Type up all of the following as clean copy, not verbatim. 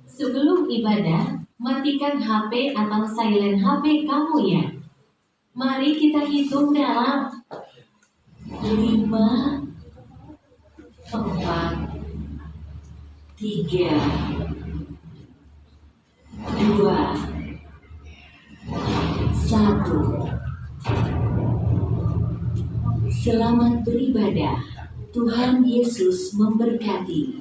Sebelum ibadah, matikan HP atau silent HP kamu ya. Mari kita hitung dalam 5, 4, 3, 2, 1. Selamat beribadah. Tuhan Yesus memberkati.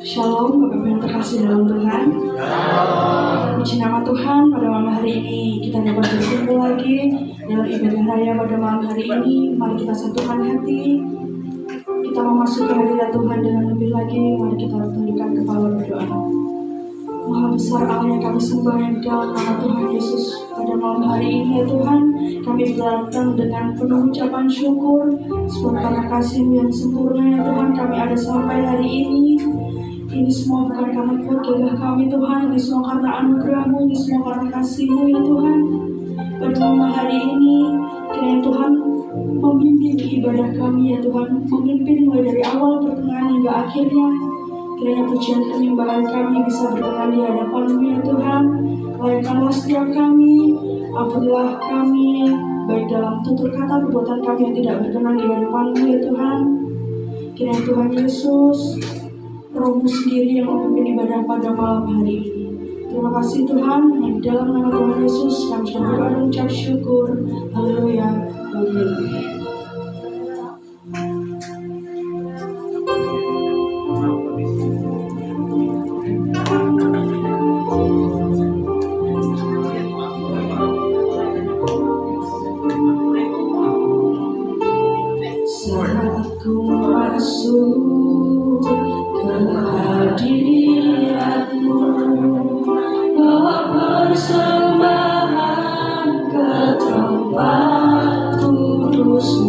Shalom, Bapak-Ibu yang terkasih dalam Tuhan. Puji nama Tuhan, pada malam hari ini kita dapat berkumpul lagi dalam ibadah raya pada malam hari ini. Mari kita satukan hati, kita memasuki hadirat Tuhan dengan lebih lagi. Mari kita tundukkan kepala berdoa. Maha besar Allah yang kami sembah yang di dalam nama Tuhan Yesus, pada malam hari ini ya Tuhan, kami datang dengan penuh ucapan syukur sebab karena kasih-Mu yang sempurna ya Tuhan, kami ada sampai hari ini. Ini semua bukan karena kuat gagah kami Tuhan, ini semua karena anugerah-Mu, ini semua karena kasih-Mu ya Tuhan. Pada malam hari ini kiranya Tuhan memimpin ibadah kami ya Tuhan, memimpin mulai dari awal, pertengahan hingga akhirnya. Kiranya pujian penyembahan kami bisa berkenan di hadapan-Mu ya Tuhan. Layakkanlah setiap kami, ampunilah kami, baik dalam tutur kata perbuatan kami yang tidak berkenan di hadapan-Mu ya Tuhan. Kiranya Tuhan Yesus, Roh-Mu sendiri yang memimpin ibadah pada malam hari ini. Terima kasih Tuhan, yang di dalam nama Tuhan Yesus kami sudah berdoa dan mengucap syukur. Haleluya. Amin. Saat ku masuk ke hadirat-Mu, bawa persembahan ke tempat kudus.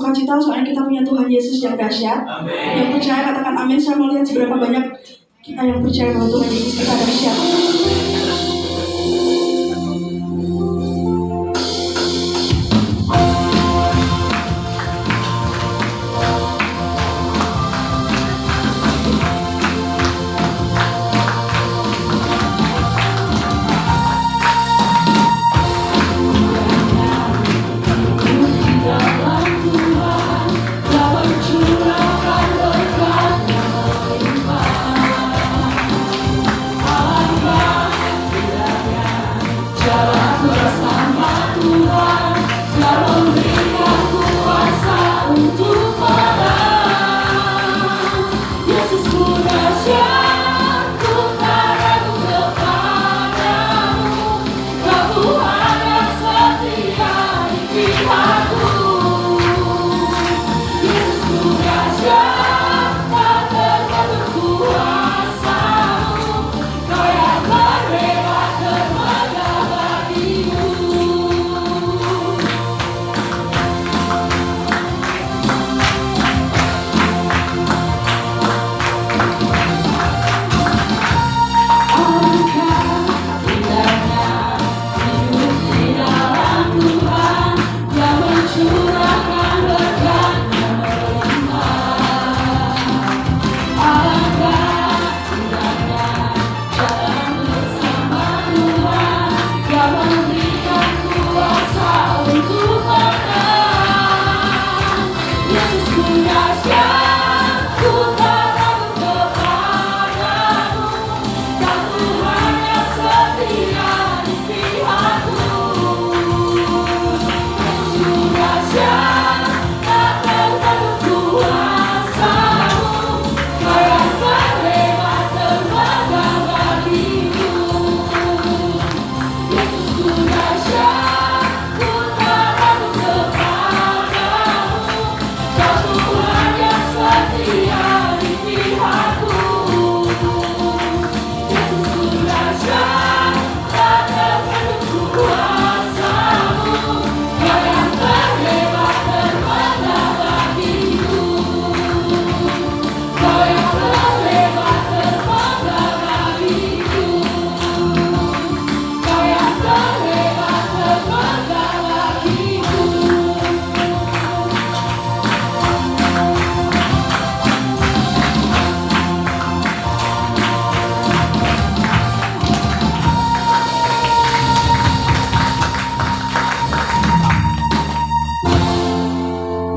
bersukacita soalnya kita punya Tuhan Yesus yang dahsyat. Yang percaya katakan amin. Saya mau lihat seberapa banyak kita yang percaya bahwa Tuhan Yesus kita dahsyat.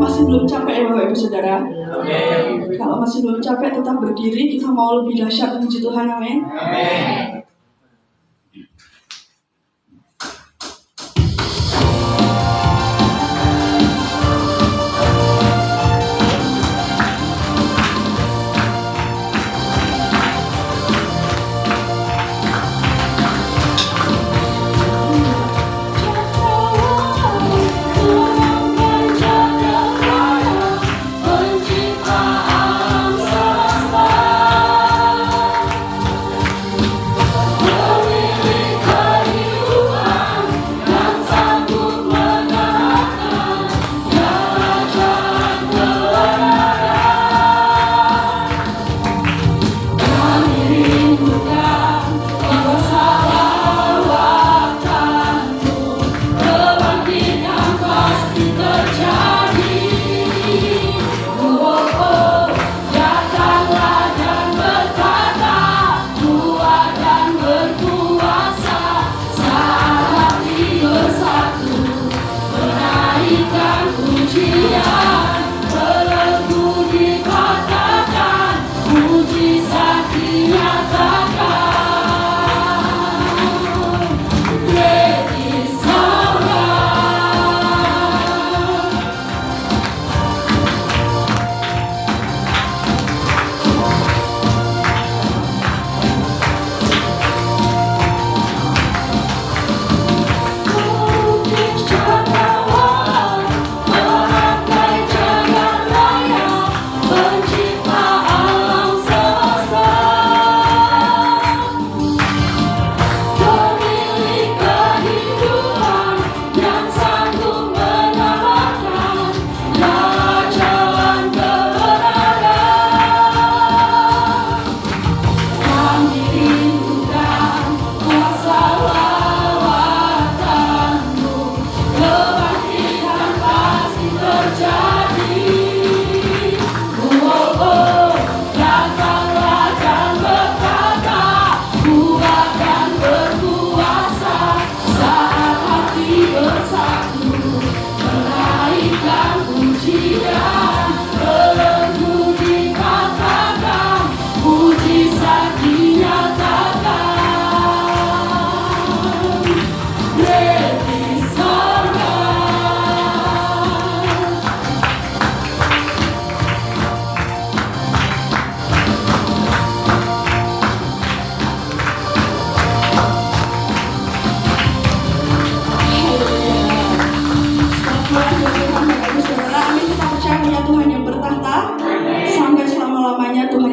Masih belum capek ya Bapak Ibu Saudara? Kalau masih belum capek tetap berdiri, kita mau lebih dahsyat memuji Tuhan, amin.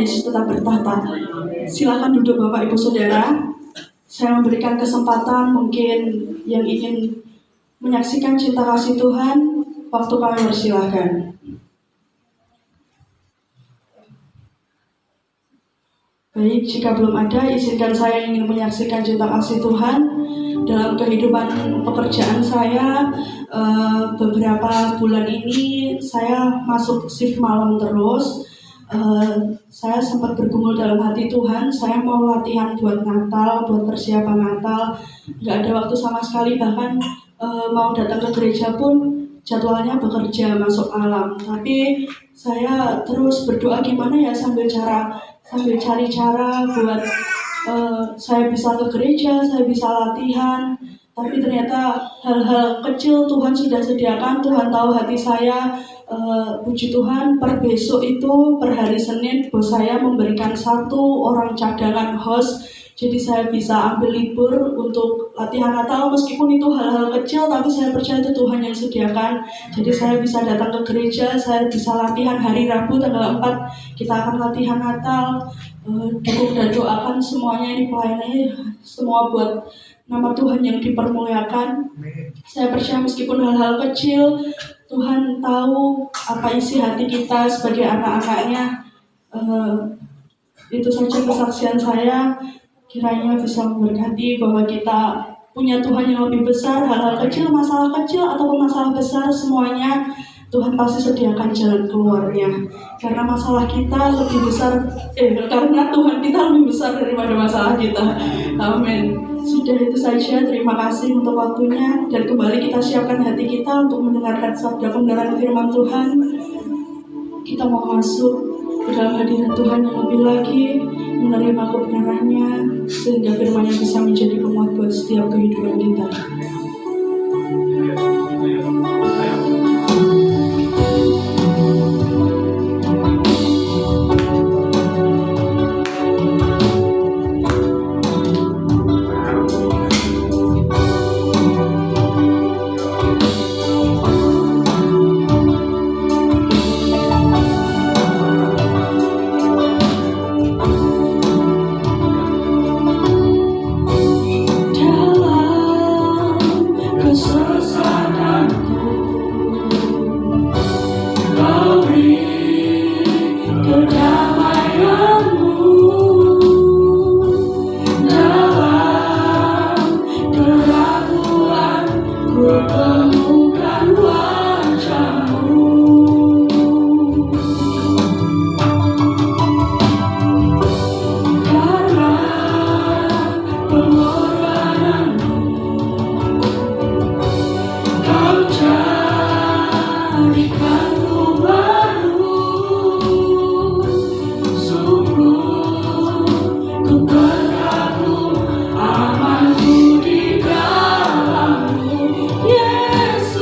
Yesus tetap bertahta. Silakan duduk Bapak Ibu Saudara. Saya memberikan kesempatan mungkin yang ingin menyaksikan cinta kasih Tuhan, waktu kami persilahkan. Baik, jika belum ada, izinkan saya ingin menyaksikan cinta kasih Tuhan dalam kehidupan pekerjaan saya. Beberapa bulan ini saya masuk shift malam terus. Saya sempat bergumul dalam hati Tuhan, saya mau latihan buat Natal, buat persiapan Natal. Gak ada waktu sama sekali, bahkan mau datang ke gereja pun jadwalnya bekerja masuk malam. Tapi saya terus berdoa gimana ya sambil cari cara buat saya bisa ke gereja, saya bisa latihan. Tapi ternyata hal-hal kecil Tuhan sudah sediakan. Tuhan tahu hati saya. Puji Tuhan, per besok itu, per hari Senin, bos saya memberikan 1 orang cadangan host. Jadi saya bisa ambil libur untuk latihan Natal. Meskipun itu hal-hal kecil, tapi saya percaya itu Tuhan yang sediakan. Jadi saya bisa datang ke gereja, saya bisa latihan hari Rabu tanggal 4. Kita akan latihan Natal. Dukung dan doakan semuanya, ini pelayanannya semua buat nama Tuhan yang dipermuliakan. Saya percaya meskipun hal-hal kecil, Tuhan tahu apa isi hati kita sebagai anak-anaknya. Itu saja kesaksian saya. Kiranya bisa memberkati bahwa kita punya Tuhan yang lebih besar. Hal-hal kecil, masalah kecil ataupun masalah besar, semuanya Tuhan pasti sediakan jalan keluarnya. Karena masalah kita lebih besar, karena Tuhan kita lebih besar daripada masalah kita. Amin. Sudah itu saja, terima kasih untuk waktunya. Dan kembali kita siapkan hati kita untuk mendengarkan sabda kebenaran firman Tuhan. Kita mau masuk ke dalam hadirat Tuhan yang lebih lagi, menerima kebenarannya, sehingga firman-Nya bisa menjadi penguat buat setiap kehidupan kita. Yesus.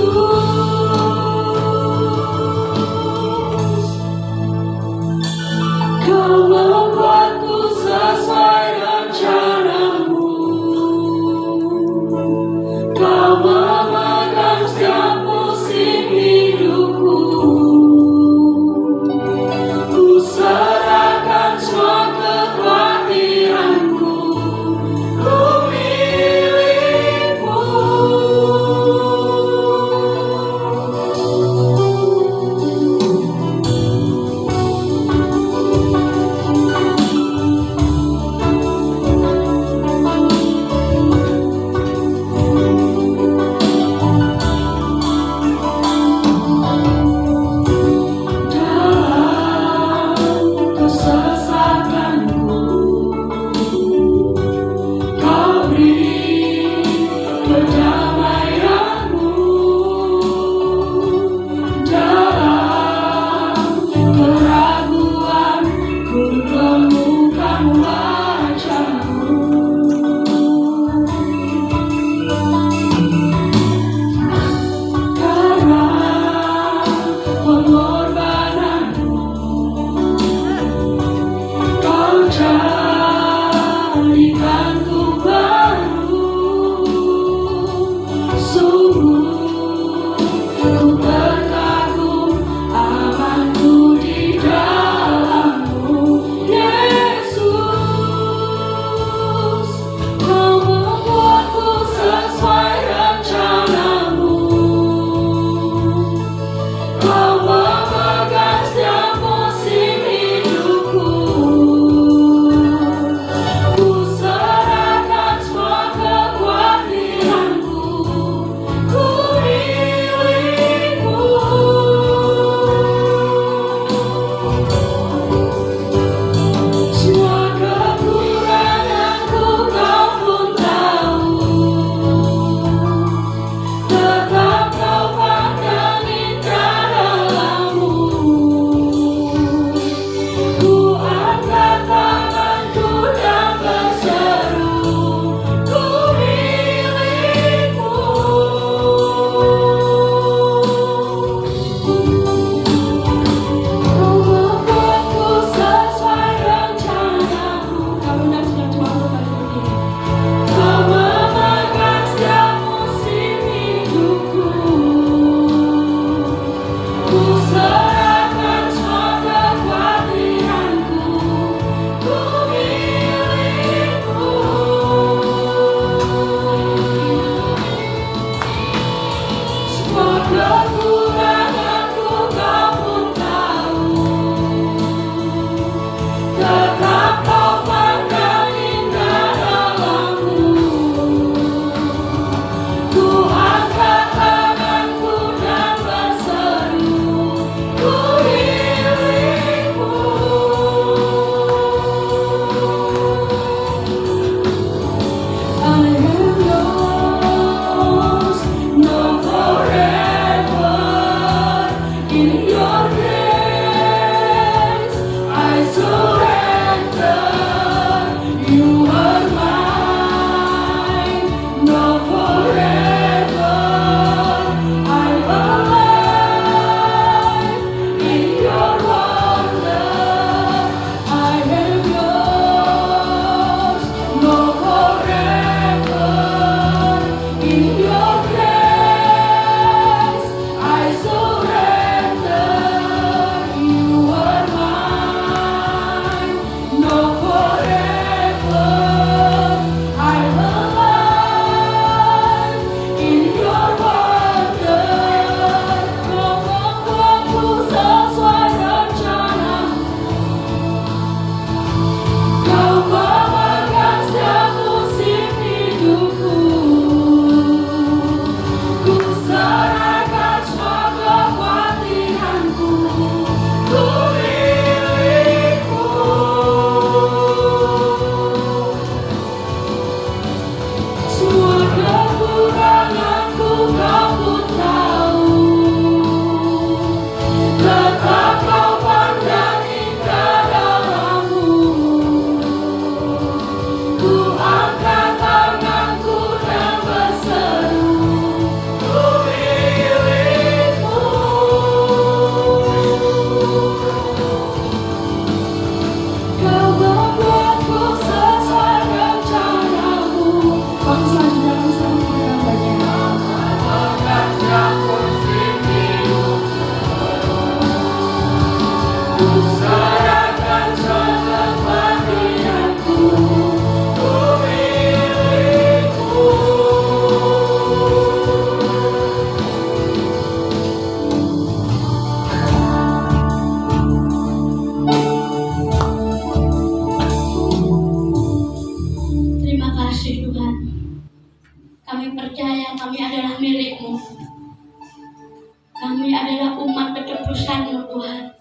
kami adalah umat ketebus-Mu Tuhan.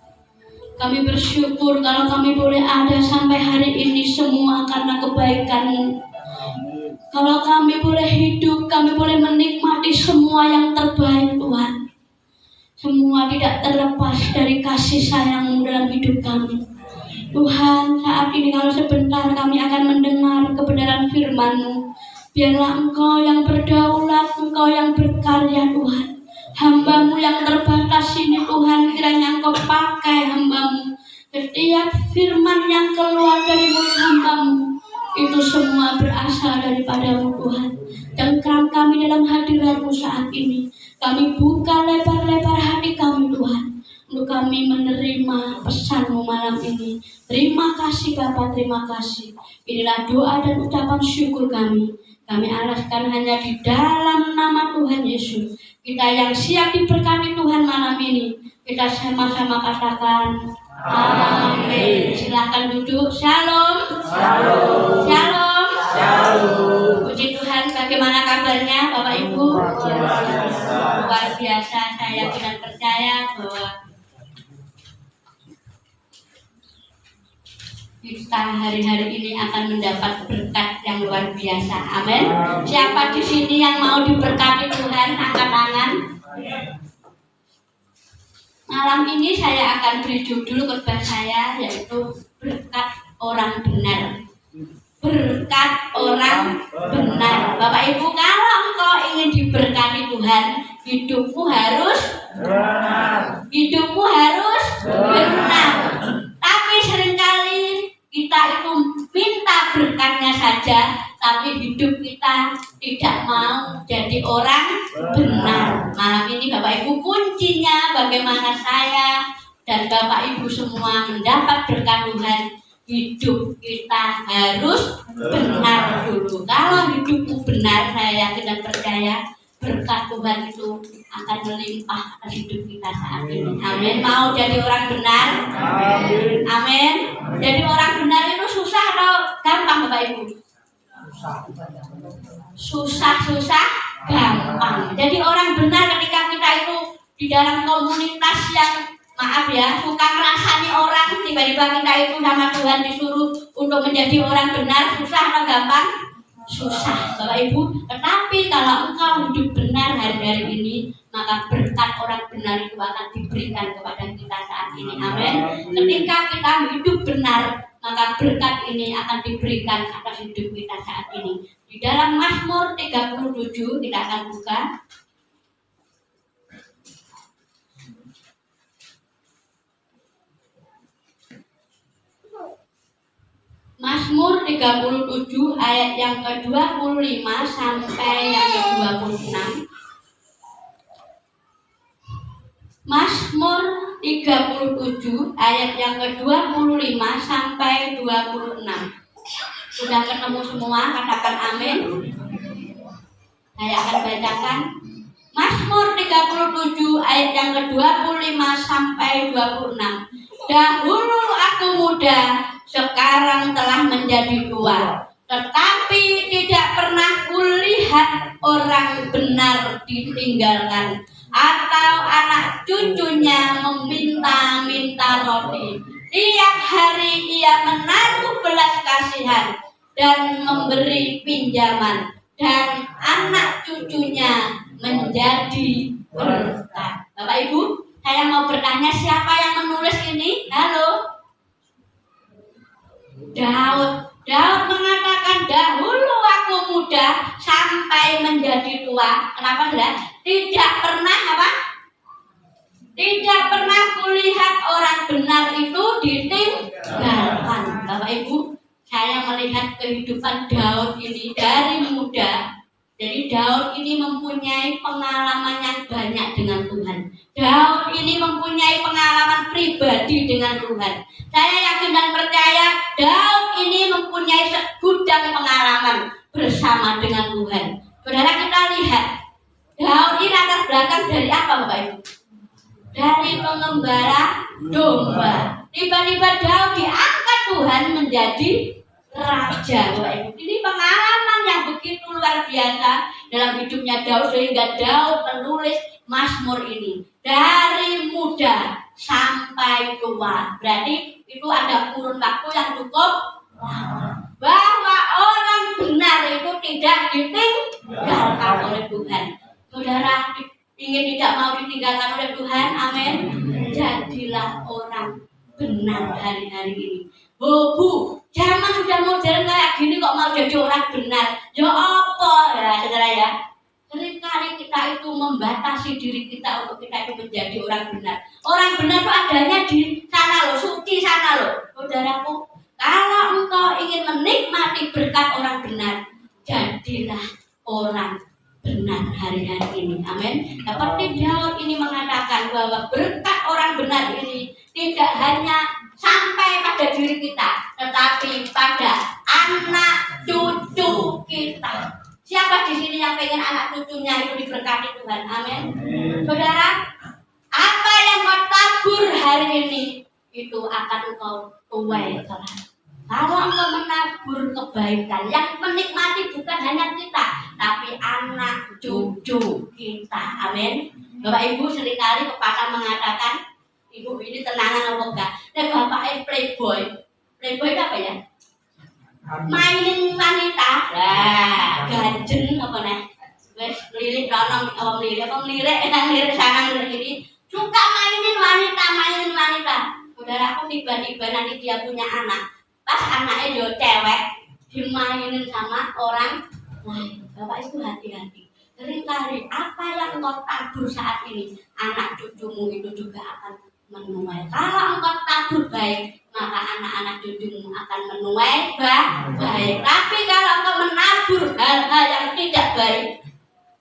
Kami bersyukur kalau kami boleh ada sampai hari ini semua karena kebaikan-Mu. Kalau kami boleh hidup, kami boleh menikmati semua yang terbaik Tuhan. Semua tidak terlepas dari kasih sayang-Mu dalam hidup kami. Tuhan, saat ini kalau sebentar kami akan mendengar kebenaran firman-Mu. Biarlah Engkau yang berdaulat, Engkau yang berkarya Tuhan. Hamba-Mu yang terbatas ini Tuhan, kiranya Engkau pakai hamba-Mu. Setiap firman yang keluar dari mulut hamba-Mu, itu semua berasal daripada-Mu Tuhan. Cengkram kami dalam hadirat-Mu saat ini. Kami buka lebar-lebar hati kami Tuhan, untuk kami menerima pesan-Mu malam ini. Terima kasih Bapa, terima kasih. Inilah doa dan ucapan syukur kami. Kami alaskan hanya di dalam nama Tuhan Yesus. Kita yang siap diberkati Tuhan malam ini, kita sama-sama katakan amin. Silakan duduk. Shalom. Shalom. Shalom. Shalom. Puji Tuhan, bagaimana kabarnya Bapak Ibu? Luar biasa. Saya benar percaya bahwa kita hari-hari ini akan mendapat berkat yang luar biasa. Amin. Siapa di sini yang mau diberkati Tuhan, angkat tangan. Malam ini saya akan beri judul khotbah saya, yaitu berkat orang benar. Berkat orang benar. Bapak Ibu, kalau engkau ingin diberkati Tuhan, hidupmu harus benar. Hidupmu harus benar. Tapi seringkali kita itu minta berkatnya saja, tapi hidup kita tidak mau jadi orang benar. Malam ini Bapak Ibu, kuncinya bagaimana saya dan Bapak Ibu semua mendapat berkat Tuhan. Hidup kita harus benar dulu. Kalau hidupmu benar, saya yakin dan percaya berkat Tuhan itu akan melimpah atas hidup kita saat ini. Amin. Mau jadi orang benar? Amin. Amin. Jadi orang benar itu susah atau gampang Bapak Ibu? Susah gampang. Jadi orang benar ketika kita itu di dalam komunitas yang suka ngerasani orang, tiba-tiba kita itu sama Tuhan disuruh untuk menjadi orang benar, susah atau gampang? Susah Bapak Ibu. Tetapi kalau engkau hidup benar hari-hari ini, maka berkat orang benar itu akan diberikan kepada kita saat ini. Amin. Ketika kita hidup benar, maka berkat ini akan diberikan atas hidup kita saat ini. Di dalam Mazmur 37 kita akan buka. Mazmur 37 ayat yang ke-25 sampai yang ke-26. Mazmur 37 ayat yang ke-25 sampai 26. Sudah ketemu semua? Katakan amin. Saya akan bacakan Mazmur 37 ayat yang ke-25 sampai 26. Dahulu aku muda, sekarang telah menjadi tua, tetapi tidak pernah kulihat orang benar ditinggalkan, atau anak cucunya meminta-minta roti. Tiap hari ia menaruh belas kasihan dan memberi pinjaman, dan anak cucunya menjadi berkat. Bapak Ibu, saya mau bertanya, siapa yang menulis ini? Halo? Daud mengatakan, dahulu aku muda sampai menjadi tua. Kenapa enggak? Tidak pernah apa? Tidak pernah kulihat orang benar itu ditinggalkan. Bapak Ibu, saya melihat kehidupan Daud ini dari muda. Jadi Daud ini mempunyai pengalaman yang banyak dengan Tuhan. Daud ini mempunyai pengalaman pribadi dengan Tuhan. Saya yakin dan percaya Daud ini mempunyai segudang pengalaman bersama dengan Tuhan. Saudara, kita lihat Daud ini latar belakang dari apa Bapak Ibu? Dari pengembala domba. Tiba-tiba Daud diangkat Tuhan menjadi raja. Bapak Ibu, ini pengalaman yang begitu luar biasa dalam hidupnya Daud, sehingga Daud menulis Mazmur ini dari muda sampai tua. Berarti itu ada kurun waktu yang cukup lama. Bahwa orang benar itu tidak ditinggalkan oleh Tuhan. Saudara ingin tidak mau ditinggalkan oleh Tuhan, amin. Jadilah orang benar hari-hari ini. Oh Bu, zaman sudah modern kayak gini kok mau jadi orang benar? Ya apa ya saudara ya? Seringkali kita itu membatasi diri kita untuk kita itu menjadi orang benar. Orang benar itu adanya di sana loh, suci sana loh. Saudaraku, kalau engkau ingin menikmati berkat orang benar, jadilah orang benar hari-hari ini. Amin. Seperti Daud ini mengatakan bahwa berkat orang benar ini tidak hanya sampai pada diri kita, tetapi pada anak cucu kita. Siapa di sini yang pengen anak cucunya itu diberkati Tuhan? Amin. Saudara, apa yang kau tabur hari ini itu akan engkau tuai kelak. Kalau engkau menabur kebaikan, yang menikmati bukan hanya kita, tapi anak cucu kita. Amin. Bapak Ibu seringkali pepatah mengatakan, ibu ini tenangan apa enggak? Dan bapaknya playboy. Playboy itu apa ya? Mainin wanita. Nah, ganjen apa nih? Wes lirik dono apa lirik sana lirik ini. Suka mainin wanita. Saudaraku tiba-tiba nanti dia punya anak. Pas anaknya yo cewek dimainin sama orang lain. Bapak itu hati-hati. Seringkali apa yang engkau tabur saat ini, anak cucumu itu juga akan menuai. Kalau engkau tabur baik, maka anak-anak cucumu akan menuai baik. Tapi kalau engkau menabur hal-hal yang tidak baik,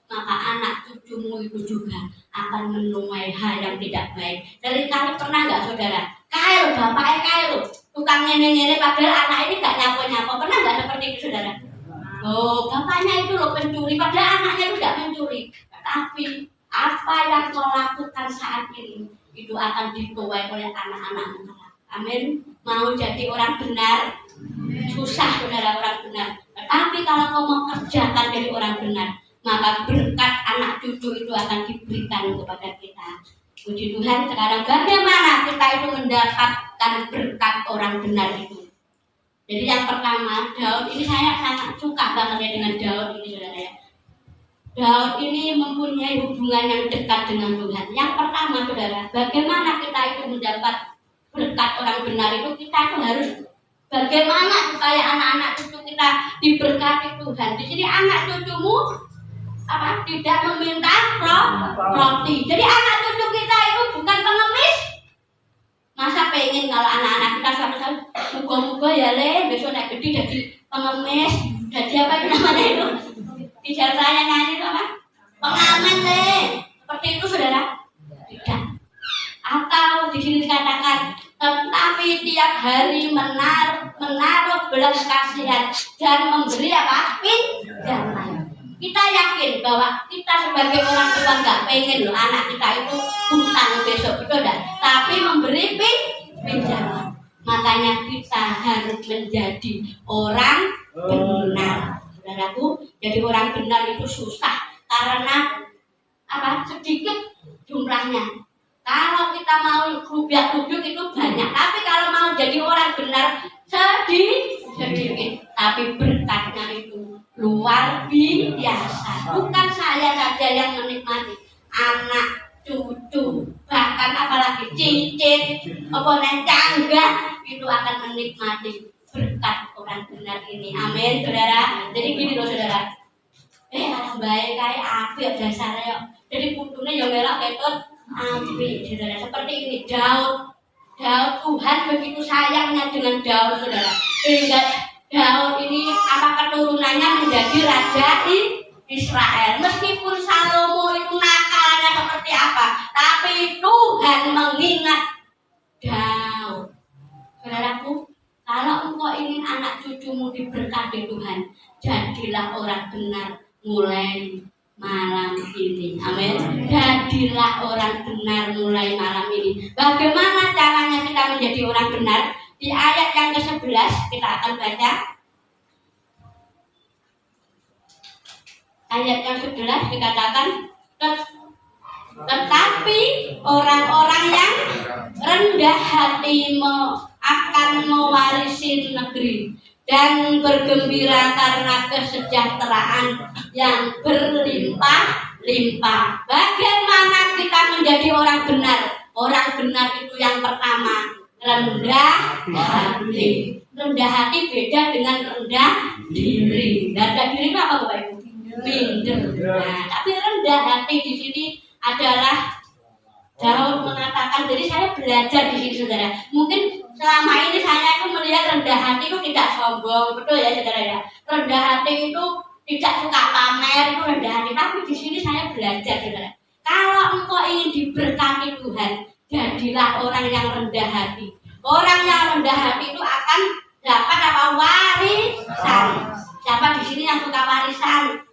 maka anak cucumu itu juga akan menuai hal yang tidak baik. Seringkali pernah nggak saudara? Kayak bapaknya kayak tukang ngene-ngene padahal anak ini gak nyapo-nyapo. Pernah nggak seperti itu saudara? Oh, bapaknya itu loh pencuri padahal anaknya itu tidak mencuri. Tapi apa yang kau lakukan saat ini itu akan dituai oleh anak-anakmu. Amin. Mau jadi orang benar susah saudara, orang benar. Tetapi kalau kau mau kerjakan jadi orang benar, maka berkat anak cucu itu akan diberikan kepada kita. Puji Tuhan. Sekarang bagaimana kita itu mendapatkan berkat orang benar itu? Jadi yang pertama, Daud ini saya sangat suka banget ya dengan Daud ini saudara ya. Daud ini mempunyai hubungan yang dekat dengan Tuhan. Yang pertama saudara, bagaimana kita itu mendapat berkat orang benar itu, kita itu harus bagaimana supaya anak-anak cucu kita diberkati Tuhan. Di sini anak cucumu tidak meminta roti. Jadi anak cucu kita itu bukan pengemis. Masa pengen kalau anak-anak kita suatu saat muka-muka ya besok naik gede jadi pengemis, jadi apa itu namanya itu? Bicara saya nyanyi itu apa? Pengamen seperti itu saudara? Tidak. Atau di sini dikatakan, tetapi tiap hari menaruh belas kasihan dan memberi apa? Pinjaman. Kita yakin bahwa kita sebagai orang tua nggak pengen loh anak kita itu hutang besok, betul enggak? Tapi memberi pinjaman. Makanya kita harus menjadi orang benar. Saudaraku, jadi orang benar itu susah karena sedikit jumlahnya. Kalau kita mau rupiah-rupiah itu banyak, tapi kalau mau jadi orang benar sedikit, tapi berkatnya itu luar biasa. Bukan saya saja yang menikmati, anak cucu, bahkan apalagi cicit, cangga itu akan menikmati berkat orang benar ini. Amin, saudara. Jadi gini loh saudara. Baik kayak api dasarnya. Jadi putunya yang melak ketut api, saudara. Seperti ini Daud Tuhan begitu sayangnya dengan Daud, saudara. Sehingga Daud ini keturunannya menjadi raja Israel. Meskipun Salomo itu nakalnya seperti apa, tapi Tuhan mengingat Daud. Saudaraku, kalau engkau ingin anak cucumu diberkati Tuhan, jadilah orang benar mulai malam ini. Amin. Jadilah orang benar mulai malam ini. Bagaimana caranya kita menjadi orang benar? Di ayat yang ke-11 kita akan baca. Ayat yang 11 dikatakan, Tetapi orang-orang yang rendah hati akan mewarisi negeri dan bergembira karena kesejahteraan yang berlimpah-limpah. Bagaimana kita menjadi orang benar? Orang benar itu yang pertama, rendah hati. Rendah hati beda dengan rendah diri. Rendah diri itu apa Bapak Ibu? Minder. Nah, tapi rendah hati di sini adalah Daud mengatakan, jadi saya belajar di sini saudara. Mungkin selama ini saya itu melihat rendah hati itu tidak sombong, betul ya saudara ya. Rendah hati itu tidak suka pamer, itu rendah hati. Tapi di sini saya belajar saudara. Kalau engkau ingin diberkati Tuhan, jadilah orang yang rendah hati. Orang yang rendah hati itu akan dapat apa? Warisan. Siapa di sini yang suka warisan?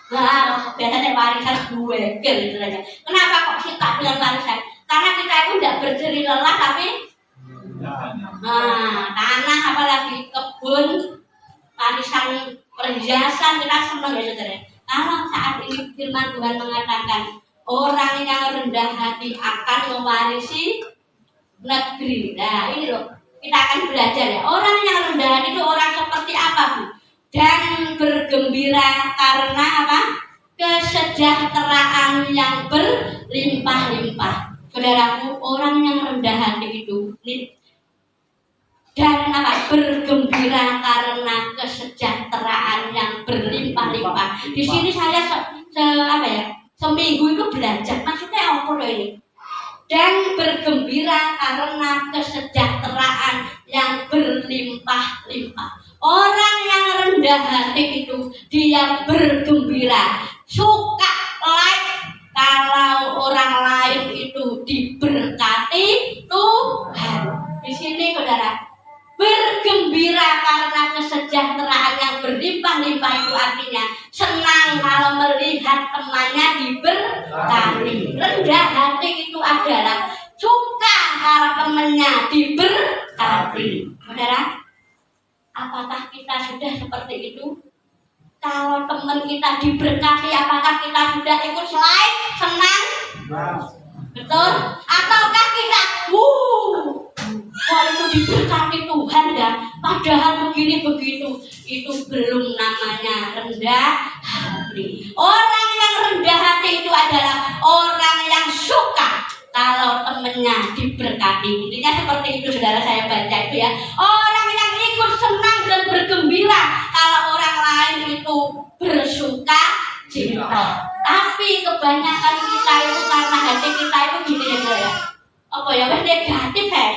Nah, biasanya warisan gue gitu aja. Kenapa kok suka dengan warisan? Karena kita itu tidak berjeri lelah tapi tanah apalagi kebun, warisan perhiasan kita senang ya saudara. Kalau saat ini firman Tuhan mengatakan orang yang rendah hati akan mewarisi negeri. Nah ini loh, kita akan belajar ya. Orang yang rendah hati itu orang seperti apa Bu? Dan bergembira karena apa? Kesejahteraan yang berlimpah-limpah. Saudaraku, orang yang rendah hati itu dan apa? Bergembira karena kesejahteraan yang berlimpah-limpah. Di sini saya seminggu itu belajar. Maksudnya apa loh ini? Dan bergembira karena kesejahteraan yang berlimpah-limpah. Orang yang rendah hati itu dia bergembira, suka kalau orang lain itu diberkati Tuhan. Di sini saudara, bergembira karena kesejahteraan yang berlimpah-limpah itu artinya senang kalau melihat temannya diberkati. Rendah hati itu adalah suka kalau temannya diberkati. Saudara, apakah kita sudah seperti itu? Kalau teman kita diberkati, apakah kita sudah ikut slide, senang? Betul? Ataukah kita, itu diberkati Tuhan ya, padahal begini begitu, itu belum namanya rendah hati. Orang yang rendah hati itu adalah orang yang suka kalau temannya diberkati. Intinya seperti itu saudara, saya baca itu ya. Orang yang ikut senang dan bergembira kalau orang lain itu bersuka cita. Tapi kebanyakan kita itu karena hati kita itu gini ya saudara. Apa ya, negatif ya.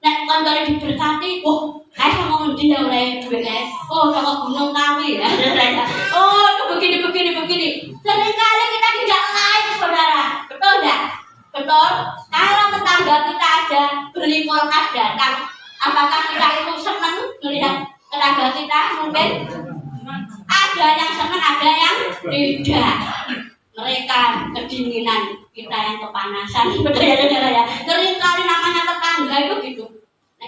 Nek kontore diberkati, kayak sama dia oleh duit ya. Sama Gunung Kawi ya. Itu begini. Seringkali kita tidak like saudara. Betul enggak? Betul. Kalau tetangga kita aja beli kulkas datang, apakah kita itu senang melihat tetangga kita? Mungkin ada yang senang, ada yang tidak. Mereka kedinginan, kita yang kepanasan. Betul ya saudara ya. Seringkali namanya tetangga itu gitu.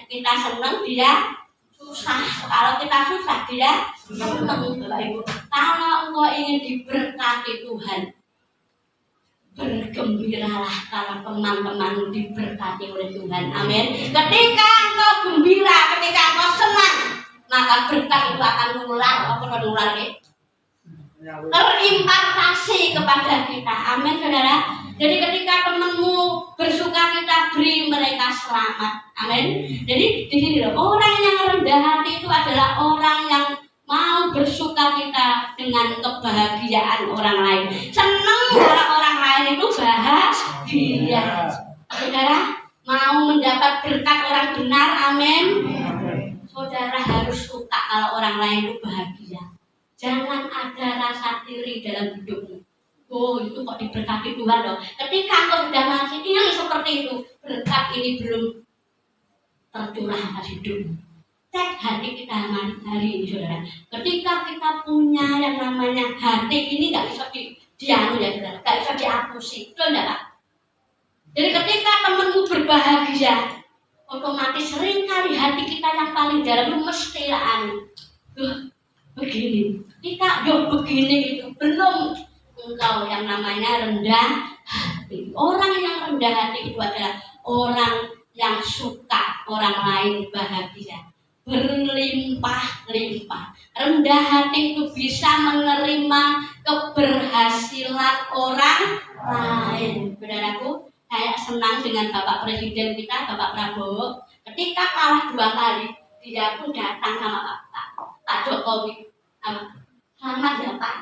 Kita senang, dia susah. Kalau kita susah, dia senang. Kalau engkau ingin diberkati Tuhan, bergembiralah kalau teman-teman diberkati oleh Tuhan. Amin. Ketika engkau gembira, ketika engkau senang, maka berkat itu akan menular terimpartasi kepada kita. Amin saudara. Jadi ketika temanmu bersuka kita, beri mereka selamat. Amin. Jadi di sini loh, orang yang rendah hati itu adalah orang yang mau bersuka kita dengan kebahagiaan orang lain. Senang kalau orang lain itu bahagia. Saudara mau mendapat berkat orang benar, amin. Saudara harus suka kalau orang lain itu bahagia. Jangan ada rasa iri dalam hidupmu. Itu kok diberkati Tuhan loh. Ketika engkau sudah masih iri seperti itu, berkat ini belum tercurah atas hidupmu. Cek hati kita hari ini saudara. Ketika kita punya yang namanya hati ini nggak bisa dianu ya saudara, nggak bisa diapusi, betul nggak Pak? Jadi ketika temanmu berbahagia, otomatis seringkali hati kita yang paling dalam itu mesti anu. Begini, kita begini itu belum engkau yang namanya rendah hati. Orang yang rendah hati itu adalah orang yang suka orang lain bahagia, berlimpah-limpah. Rendah hati itu bisa menerima keberhasilan orang lain. Saudaraku, saya senang dengan Bapak Presiden kita, Bapak Prabowo. Ketika kalah 2 kali, dia pun datang sama Pak Jokowi. Selamat ya Pak.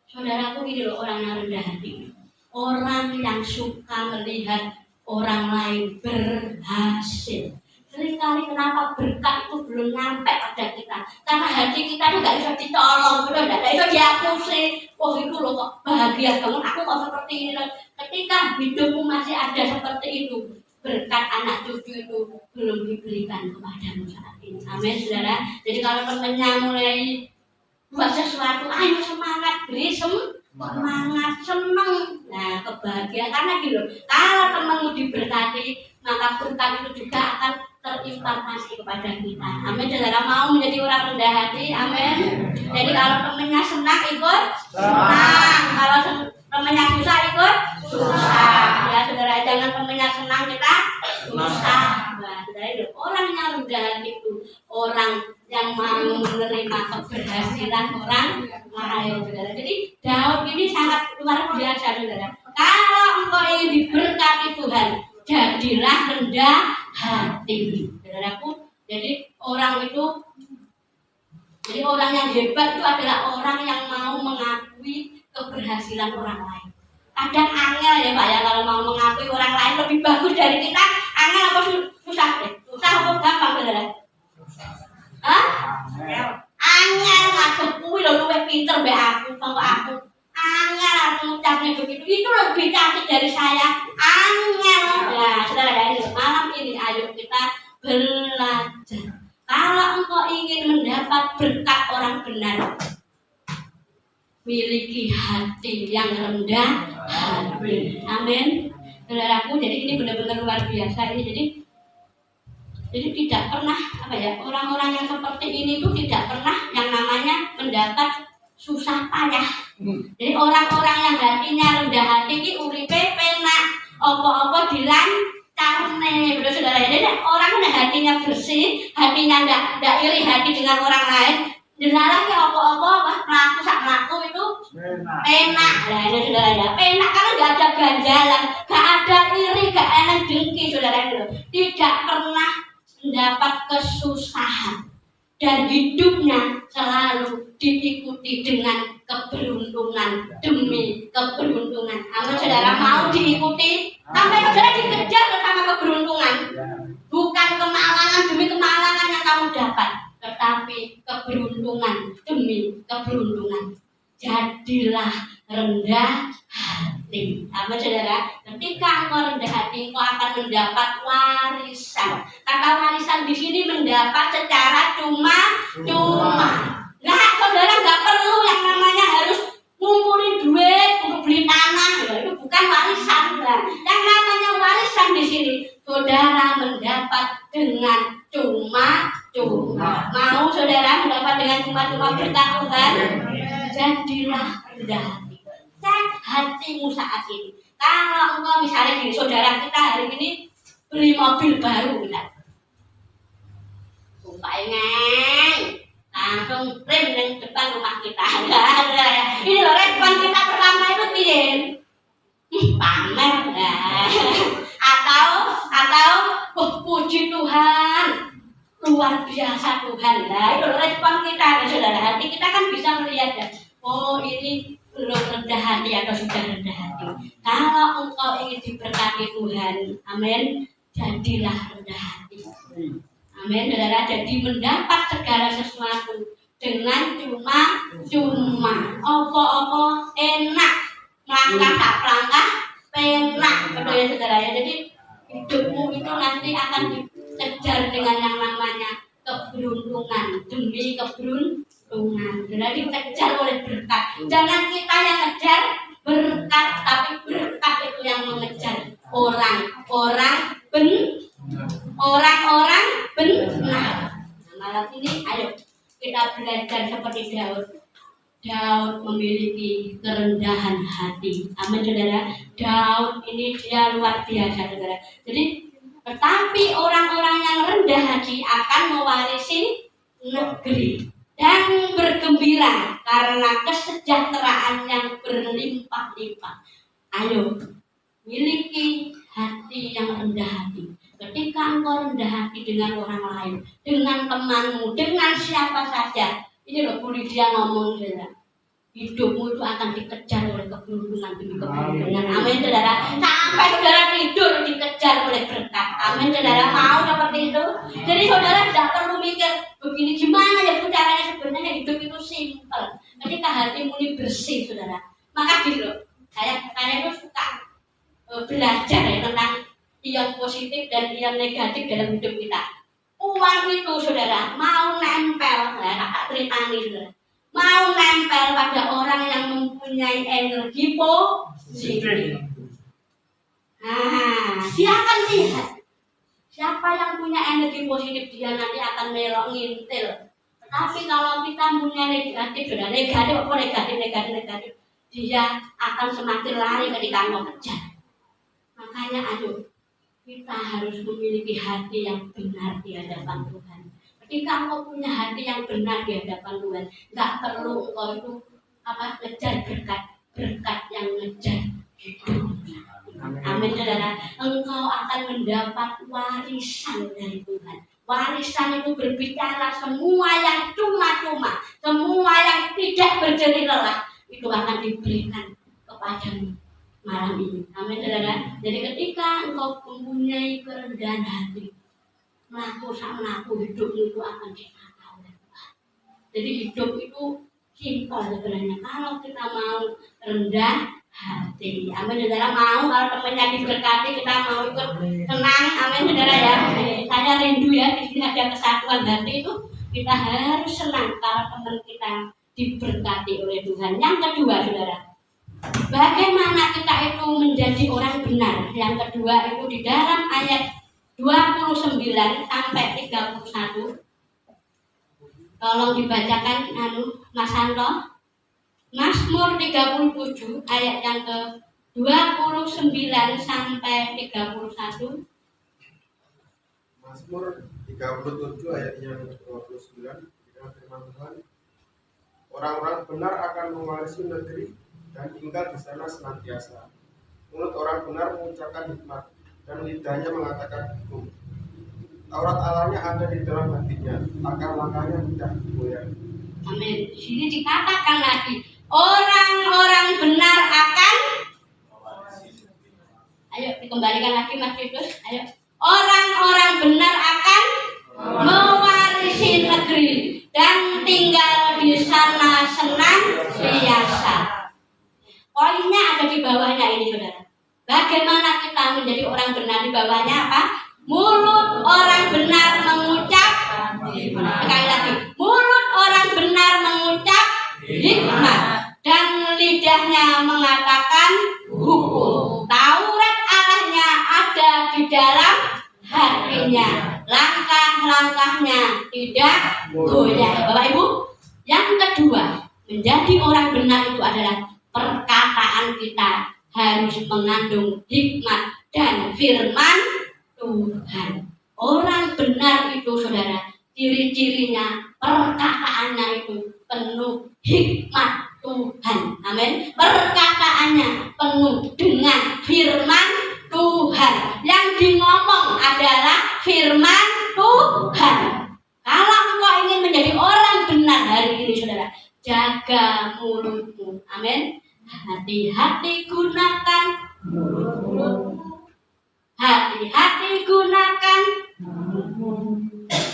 Saudaraku, ini loh orang yang rendah hati. Orang yang suka melihat orang lain berhasil. Seringkali kenapa berkat itu belum nyampe pada kita? Karena hati kita itu gak bisa ditolong, betul gak bisa diakusi. Oh itu loh kok bahagia banget, aku kok seperti ini loh. Ketika hidupmu masih ada seperti itu, berkat anak cucu itu belum diberikan kepadamu saat ini. Amin saudara. Jadi kalau temannya mulai buat sesuatu, ayo semangat, beri semangat, seneng. Nah kebahagiaan, karena gitu, kalau temanmu diberkati, maka berkat itu juga akan terimpartasi kepada kita. Amin. Saudara mau menjadi orang rendah hati, amin. Jadi kalau temannya senang ikut senang, kalau temannya susah ikut susah. Ya saudara, jangan temannya senang kita susah. Nah, saudara itu orang yang rendah hati itu orang yang mau menerima keberhasilan orang lain, saudara. Jadi Daud ini sangat luar biasa, saudara. Kalau engkau ingin diberkati Tuhan, jadilah rendah hati, saudaraku. Jadi orang yang hebat itu adalah orang yang mau mengakui keberhasilan orang lain. Kadang angel ya Pak ya, kalau mau mengakui orang lain lebih bagus dari kita, angel apa susah deh? Susah apa gampang, saudara? Hah? Angel ngadep kuwi lho luwih pinter mbek aku, bangga aku. Angel aku ngucapnya begitu, itu lebih cantik dari saya. Angel. Ya, saudara ya, malam ini ayo kita belajar. Kalau engkau ingin mendapat berkat orang benar, miliki hati yang rendah hati. Amin. Saudaraku, jadi ini benar-benar luar biasa ini. Jadi tidak pernah orang-orang yang seperti ini itu tidak pernah yang namanya mendapat susah payah. Jadi orang-orang yang hatinya rendah hati ini uripe penak, apa-apa dilancarne, betul saudara. Jadi orang yang hatinya bersih, hatinya tidak iri hati dengan orang lain, jenalah ke apa-apa melaku sak melaku itu penak. Nah ini saudara ya, penak karena nggak ada ganjalan, nggak ada iri, nggak enak dengki, saudara itu tidak pernah mendapat kesusahan dan hidupnya selalu diikuti dengan keberuntungan demi keberuntungan. Amin saudara, mau diikuti sampai saudara dikejar bersama keberuntungan, bukan kemalangan demi kemalangan yang kamu dapat, tetapi keberuntungan demi keberuntungan. Jadilah rendah hati. Amin saudara. Ketika engkau rendah hati, engkau akan mendapat warisan. Kata warisan di sini mendapat secara cuma-cuma. Nah, saudara nggak perlu yang namanya harus ngumpulin duit untuk beli tanah. Itu bukan warisan. Nah, yang namanya warisan di sini, saudara mendapat dengan cuma-cuma. Mau saudara mendapat dengan cuma-cuma berkat Tuhan? Jadilah rendah hati. Cek hatimu saat ini. Kalau engkau misalnya gini, saudara kita hari ini beli mobil baru, kita sumpahnya langsung rem di depan rumah kita. Ini loh respon kita pertama itu piye? Pamer. Atau puji Tuhan, luar biasa Tuhan. Nah itu respon kita, saudara. Hati kita kan bisa melihat ya, oh ini belum rendah hati atau sudah rendah hati. Kalau engkau ingin diberkati Tuhan, amin, jadilah rendah hati. Amin, saudara. Jadi mendapat segala sesuatu dengan cuma-cuma. Opo-opo enak, melangkah tak melangkah penak, betul ya saudara ya. Jadi hidupmu itu nanti akan dikejar dengan yang namanya keberuntungan demi keberuntungan. Jadi dikejar oleh berkat. Jangan kita yang ngejar berkat, tapi berkat itu yang mengejar orang-orang benar. Malam ini ayo kita belajar seperti Daud. Daud memiliki kerendahan hati. Amin saudara. Daud ini dia luar biasa saudara. Jadi tetapi orang-orang yang rendah hati akan mewarisi negeri dan bergembira karena kesejahteraan yang berlimpah-limpah. Ayo, miliki hati yang rendah hati. Ketika engkau rendah hati dengan orang lain, dengan temanmu, dengan siapa saja, ini loh Bu Lydia ngomong saudara, hidupmu itu akan dikejar oleh keberuntungan demi keberuntungan. Amin saudara. Sampai saudara tidur dikejar oleh berkat. Amin saudara. Mau seperti itu? Jadi saudara tidak perlu mikir begini gimana ya Bu caranya. Sebenarnya hidup itu simpel. Ketika hatimu ini bersih saudara. Maka gitu loh. Saya itu suka belajar ya tentang yang positif dan yang negatif dalam hidup kita. Uang itu saudara mau nempel, ya tak ceritani saudara. Mau nempel pada orang yang mempunyai energi positif. Nah, dia akan lihat siapa yang punya energi positif, dia nanti akan melok ngintil. Tetapi kalau kita punya negatif, sudah negatif apa negatif, dia akan semakin lari ketika mau kejar. Makanya ayo, kita harus memiliki hati yang benar di hadapan Tuhan. Ketika engkau punya hati yang benar di hadapan Tuhan, nggak perlu engkau itu ngejar berkat yang ngejar hidup. Amin saudara. Engkau akan mendapat warisan dari Tuhan. Warisan itu berbicara semua yang cuma-cuma, semua yang tidak berjerih lelah itu akan diberikan kepadamu malam ini. Amin saudara. Jadi ketika engkau mempunyai kerendahan hati, melaku hidup itu akan ditata oleh Tuhan. Jadi hidup itu simpel sebenarnya kalau kita mau rendah hati. Amin saudara. Mau kalau temannya diberkati kita mau ikut tenang. Amin saudara ya. Saya rindu ya di sini ada kesatuan hati itu kita harus senang kalau teman kita diberkati oleh Tuhan. Yang kedua saudara, bagaimana kita itu menjadi orang benar. Yang kedua itu di dalam ayat 29 sampai 31. Tolong dibacakan Mas Santo. Mazmur 37 ayat yang ke 29 sampai 31. Mazmur 37 ayat yang ke-29 dengan firman Tuhan. Orang-orang benar akan mewarisi negeri dan tinggal di sana senantiasa. Mulut orang benar mengucapkan hikmat dan lidahnya mengatakan hukum. Taurat Allahnya ada di dalam hatinya, akar langkahnya tidak goyah. Amin. Di sini dikatakan lagi, orang-orang benar akan, ayo dikembalikan lagi Mas Titus, ayo. Orang-orang benar akan mewarisi negeri dan tinggal di sana senantiasa. Poinnya ada di bawahnya ini saudara. Bagaimana kita menjadi orang benar? Di bawahnya apa? Mulut orang benar mengucap, sekali lagi, mulut orang benar mengucap hikmat dan lidahnya mengatakan hukum. Taurat Allahnya ada di dalam hatinya, langkah-langkahnya tidak goyah. Bapak Ibu, yang kedua, menjadi orang benar itu adalah perkataan kita harus mengandung hikmat dan firman Tuhan. Orang benar itu saudara, ciri-cirinya perkataannya itu penuh hikmat Tuhan. Amin. Perkataannya penuh dengan firman Tuhan. Yang ngomong adalah firman Tuhan. Kalau engkau ingin menjadi orang benar hari ini saudara, jaga mulutmu. Amin. Hati-hati gunakan mulutmu. Hati-hati gunakan,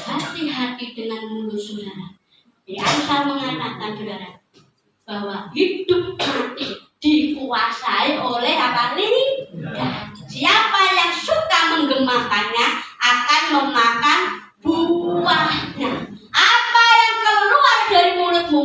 hati-hati dengan mulut saudara. Di Amsal mengatakan saudara bahwa hidup mati dikuasai oleh apa? Lidah. Siapa yang suka menggemakannya akan memakan buahnya. Apa yang keluar dari mulutmu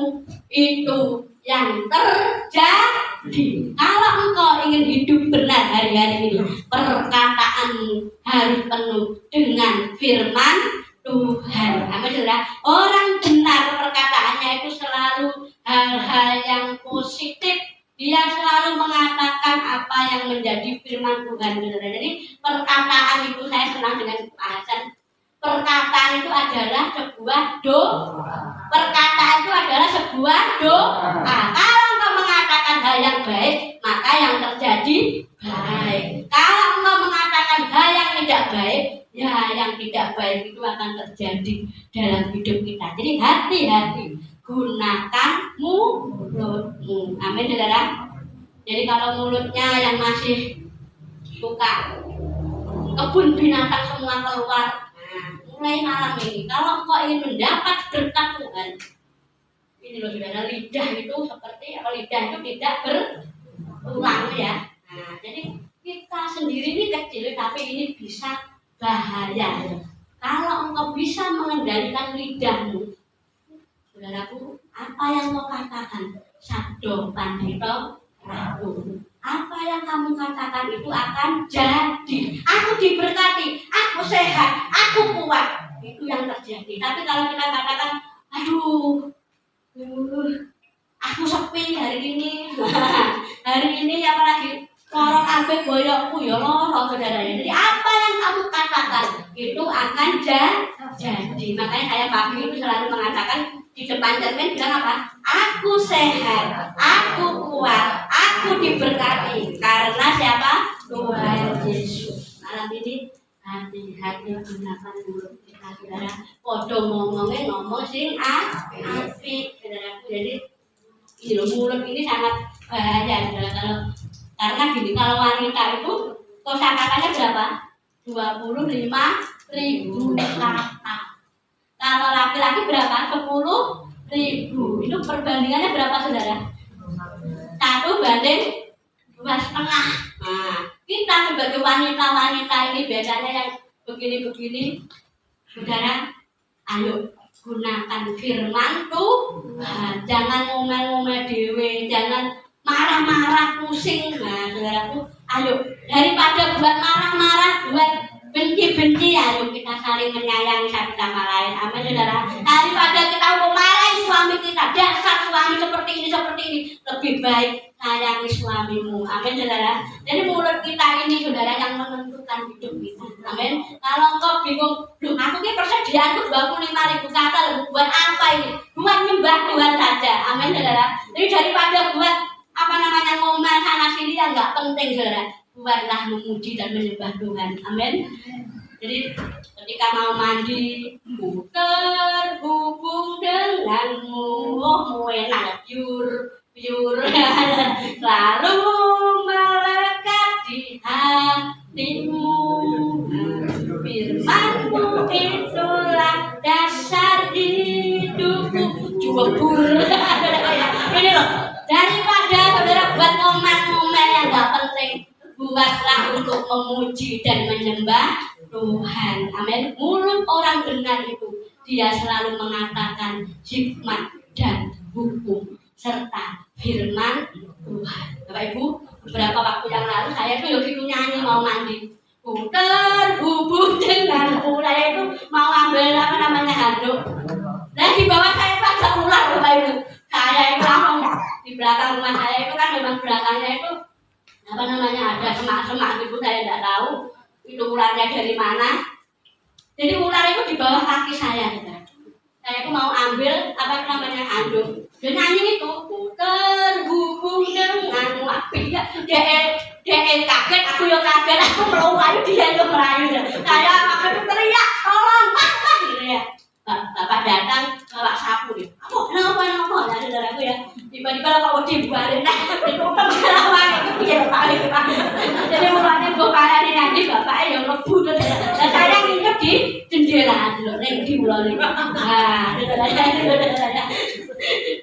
itu yang terjadi. Kalau engkau ingin hidup benar hari-hari ini, perkataanmu harus penuh dengan firman Tuhan. Amin saudara. Orang benar perkataannya itu selalu hal-hal yang positif. Dia selalu mengatakan apa yang menjadi firman Tuhan. Jadi perkataan itu, saya senang dengan bahasan. Perkataan itu adalah sebuah doa. Perkataan itu adalah sebuah doa. Kalau engkau mengatakan hal yang baik, maka yang terjadi baik. Kalau engkau mengatakan hal yang tidak baik, ya yang tidak baik itu akan terjadi dalam hidup kita. Jadi hati-hati, gunakan mulutmu. Amin, saudara. Jadi kalau mulutnya yang masih suka kebun binatang semua keluar, mulai malam ini, kalau engkau ingin mendapat berkat Tuhan, ini loh saudara, lidah itu seperti apa? Lidah itu tidak berulang ya. Nah, jadi kita sendiri ini kecil, tapi ini bisa bahaya. Kalau engkau bisa mengendalikan lidahmu, saudaraku, apa yang kau katakan, sabdo pandito rabu. Apa yang kamu katakan itu akan jadi. Aku diberkati, aku sehat, aku kuat. Itu yang terjadi. Tapi kalau kita katakan, aduh, aku sepi hari ini. Hari ini apalagi lorong abe boyokku ya lorong saudaranya. Jadi apa yang kamu katakan itu akan jadi. Makanya saya pagi itu selalu mengatakan di depan cermin bilang apa? Aku sehat, aku kuat, aku diberkati karena siapa? Tuhan Yesus. Malam ini hati-hati gunakan mulut kita, saudara. Podo ngomongnya ngomong sing apik, saudaraku. Jadi ini loh, mulut ini sangat bahaya, saudara. Karena gini, kalau wanita itu kosakatanya berapa? 25.000 kata. Kalau laki-laki berapa? 10.000. Itu perbandingannya berapa, saudara? 1:2,5. Nah, kita sebagai wanita-wanita ini bedanya yang begini-begini, saudara. Ayo gunakan firman Tuhan. Jangan ngomel-ngomel dewe, jangan marah-marah pusing. Nah, saudaraku, ayo daripada buat marah-marah, buat benci-benci, ayo kita saling menyayangi satu sama lain. Amin, saudara. Daripada kita memarahi suami kita, dasar suami seperti ini, lebih baik sayangi suamimu. Amin, saudara. Jadi mulut kita ini, saudara, yang menentukan hidup kita. Amin. Kalau engkau bingung, loh, aku ini persediaanku 25.000 kata, loh, buat apa ini? Buat nyembah Tuhan saja. Amin, saudara. Jadi daripada buat ngomel sana sini yang nggak penting, saudara, buatlah memuji dan menyembah Tuhan. Amin. Jadi ketika mau mandi, ku terhubung denganmu, oh enak, pure, lalu melekat di hatimu. Firman-Mu itulah dasar hidupku. Jubur. Ini loh, daripada saudara buat ngomel-ngomel yang nggak penting, buatlah untuk memuji dan menyembah Tuhan. Amin. Mulut orang benar itu, dia selalu mengatakan hikmat dan hukum serta firman Tuhan. Bapak Ibu, beberapa waktu yang lalu saya tuh gitu nyanyi mau mandi. Ku terhubung denganmu. Saya itu mau ambil handuk. Nah di bawah saya itu ada ular, Bapak Ibu. Saya itu langsung di belakang rumah saya itu kan memang belakangnya itu ada semak-semak gitu, saya tidak tahu itu ularnya dari mana. Jadi ular itu di bawah kaki saya. Saya itu mau ambil handuk. Dia nyanyi itu, ku terhubung denganmu. Dia kaget, aku yang kaget, aku melayu, dia yang melayu. Saya waktu itu teriak, tolong, Pak, gitu ya. Bapak datang bawa sapu nih. Kenapa? Ya saudaraku ya. Tiba-tiba kalau dibuarin, itu pengalaman itu dia balik. Jadi mulanya bapaknya nanti bapaknya yang lebu. Dan saya nginep di jendela dulu, di bulan ini. Nah, saudara.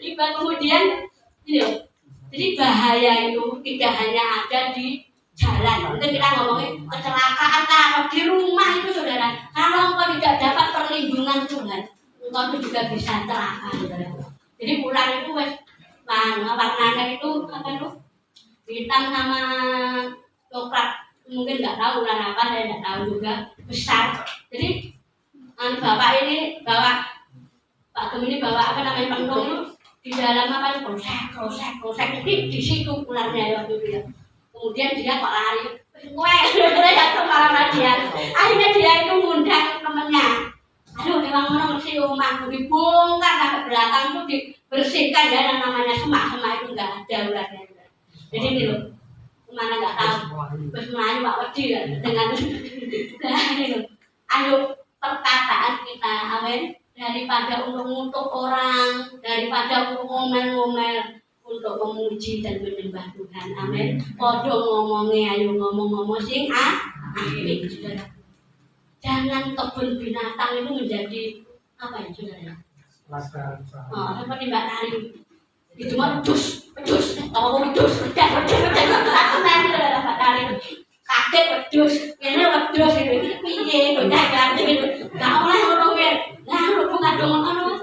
Tiba kemudian, ini loh. Jadi bahaya itu tidak hanya ada di jalan. Nanti kita ngomongin kecelakaan kalau di rumah itu, saudara. Kalau engkau tidak dapat perlindungan Tuhan, engkau itu juga bisa celaka, saudara. Jadi ular itu warnanya itu hitam sama coklat. Mungkin nggak tahu ular apa, saya nggak tahu juga, besar. Jadi bapak ini Pak Gem ini bawa pentung di dalam apa krosek di situ ularnya waktu itu ya. Kemudian dia kok lari, jatuh malah dia. Akhirnya dia itu ngundang temennya. Aduh, memang mana mesti rumahku dibongkar sampai belakang tuh dibersihkan ya, yang namanya semak itu nggak ada ularnya. Jadi ini loh, kemana nggak tahu. Terus melayu Pak Wedi ya, dengan ini loh. Ayo perkataan kita, amin. Daripada untuk ngutuk orang, daripada untuk ngomel-ngomel, untuk memuji dan menyembah Tuhan, amin. Podo ngomongnya, ayo ngomong-ngomong sing apik, saudara. Jangan kebun binatang itu menjadi apa ya, saudara? Seperti Mbak Tari itu mah pedus, kalau pedus, Mbak Tari kaget pedus, ini pedus itu piye, bocah ganti itu, nggak oleh ngomongin, nah lu bukan ngomong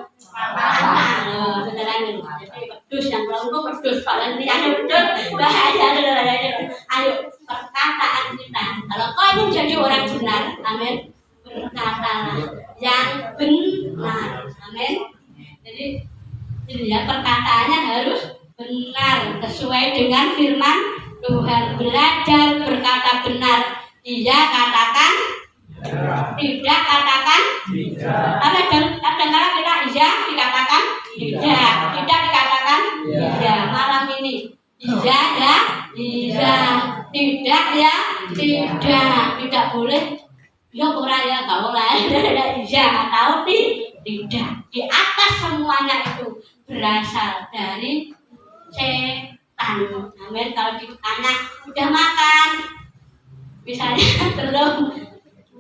saudara ini, jadi pedus yang belum pedus, kalian lihat pedus, bahaya saudara. Ayo perkataan kita, kalau kau ingin jadi orang benar, amin, berkatalah yang benar, amin. Jadi ini ya, perkataannya harus benar sesuai dengan firman Tuhan. Belajar berkata benar, iya katakan tidak, katakan kadang-kadang kita iya dikatakan tidak dikatakan iya. Malam ini iya ya iya, tidak ya tidak boleh ya kurang ya kau lah iya atau tidak. Di atas semuanya itu berasal dari setan, amin. Kalau ditanya udah makan, misalnya belum,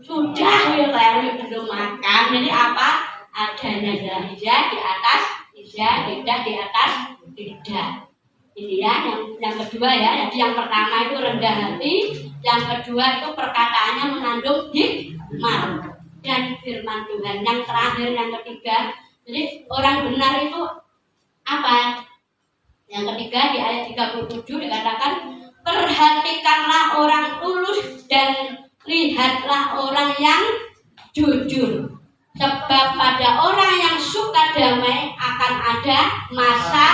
sudah ya belum makan, jadi apa adanya ya iya di atas iya, tidak di atas tidak. Ini ya yang kedua ya. Jadi yang pertama itu rendah hati, yang kedua itu perkataannya mengandung hikmat dan firman Tuhan. Yang terakhir yang ketiga, jadi orang benar itu apa? Yang ketiga di ayat 37 dikatakan, perhatikanlah orang tulus dan lihatlah orang yang jujur. Sebab pada orang yang suka damai akan ada masa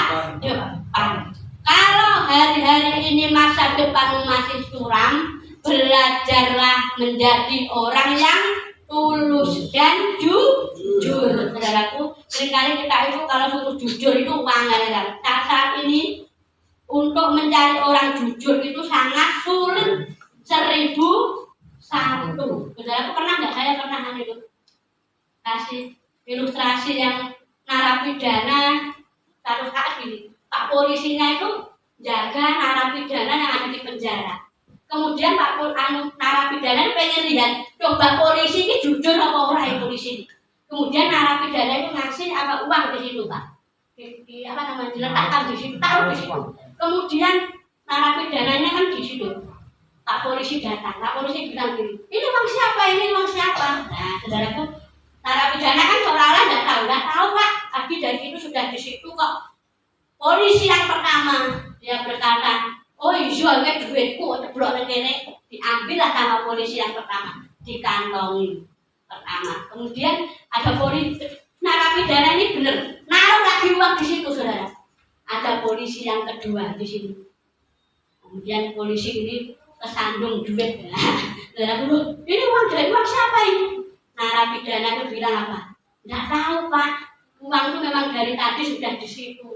depan. Kalau hari-hari ini masa depanmu masih suram, belajarlah menjadi orang yang tulus dan jujur. Saudaraku, seringkali kita itu kalau suruh jujur itu angel. Saat ini untuk mencari orang jujur itu sangat sulit. 1001. Saudaraku, pernah nggak? Saya pernah itu kasih ilustrasi yang narapidana satu saat gini. Pak polisinya itu jaga narapidana yang ada di penjara. Kemudian Pak narapidana pengen lihat, coba polisi ini jujur apa orang yang polisi ini. Kemudian narapidana itu ngasih apa uang di situ, Pak. Di apa namanya, diletakkan di situ, taruh di situ. Kemudian narapidananya kan di situ. Pak polisi datang, Pak polisi bilang gini, ini uang siapa, ini uang siapa. Nah, saudaraku, narapidana kan seolah-olah nggak tahu Pak. Tapi dari itu sudah di situ kok. Polisi yang pertama dia berkata, oh iya, ini duitku, ceblok ini, diambillah sama polisi yang pertama, dikantongi pertama. Kemudian ada polisi narapidana ini bener, naruh lagi uang di situ, saudara. Ada polisi yang kedua di sini. Kemudian polisi ini kesandung duit. Saudara, ini uang dari uang siapa ini? Narapidana itu bilang apa? Nggak tahu Pak, uang itu memang dari tadi sudah di situ.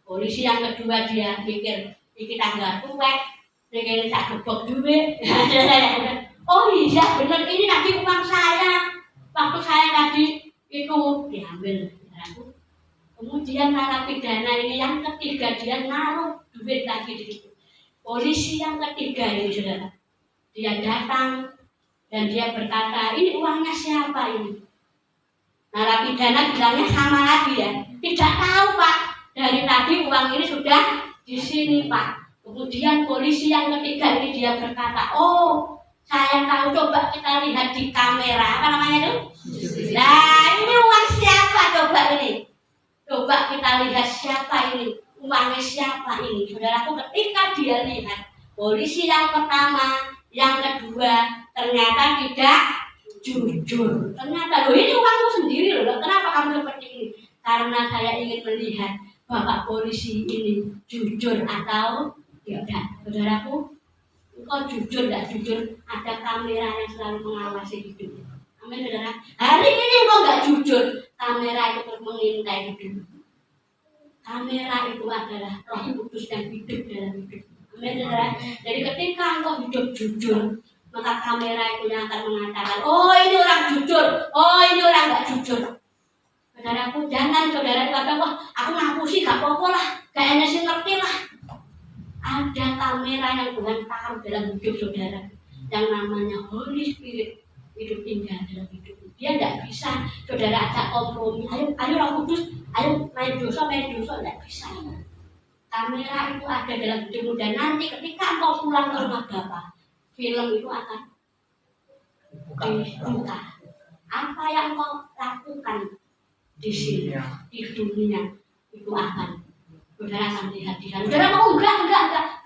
Polisi yang kedua dia mikir, iki tanggal tuwek, ini tak gebok duit. Oh iya benar, ini tadi uang saya. Waktu saya tadi itu diambil. Kemudian narapidana ini yang ketiga dia naruh duit lagi di situ. Polisi yang ketiga ini saudara, dia datang dan dia berkata, ini uangnya siapa ini? Narapidana bilangnya sama lagi ya, tidak tahu Pak. Dari tadi uang ini sudah di sini Pak. Kemudian polisi yang ketiga ini dia berkata, oh saya tahu, coba kita lihat di kamera, apa namanya itu? Nah ini uang siapa coba ini? Coba kita lihat siapa ini, uangnya siapa ini. Saudaraku, ketika dia lihat polisi yang pertama, yang kedua ternyata tidak jujur. Ternyata loh ini uangmu sendiri loh, kenapa kamu seperti ini? Karena saya ingin melihat Bapak polisi ini jujur atau tidak. Saudaraku, engkau jujur tidak jujur, ada kamera yang selalu mengawasi hidup. Amin, saudara. Hari ini engkau nggak jujur, kamera itu terus mengintai hidup. Kamera itu adalah Roh Kudus yang hidup dalam hidup. Amin, saudara. Jadi ketika engkau hidup jujur, maka kamera itu yang akan mengatakan, oh ini orang jujur, oh ini orang nggak jujur. Saudaraku, jangan saudara kata, wah aku ngaku sih gak apa-apa lah, kayaknya sih ngerti lah. Ada kamera yang Tuhan taruh dalam hidup saudara, yang namanya Holy Spirit, hidup tinggal dalam hidup. Dia tidak bisa saudara ajak kompromi, ayo Roh Kudus, ayo main dosa, tidak bisa. Kamera itu ada dalam hidupmu, dan nanti ketika engkau pulang ke rumah Bapa, film itu akan dibuka. Apa yang kau lakukan di sini, di dunia itu akan saudara akan lihat di sana. Saudara mau enggak,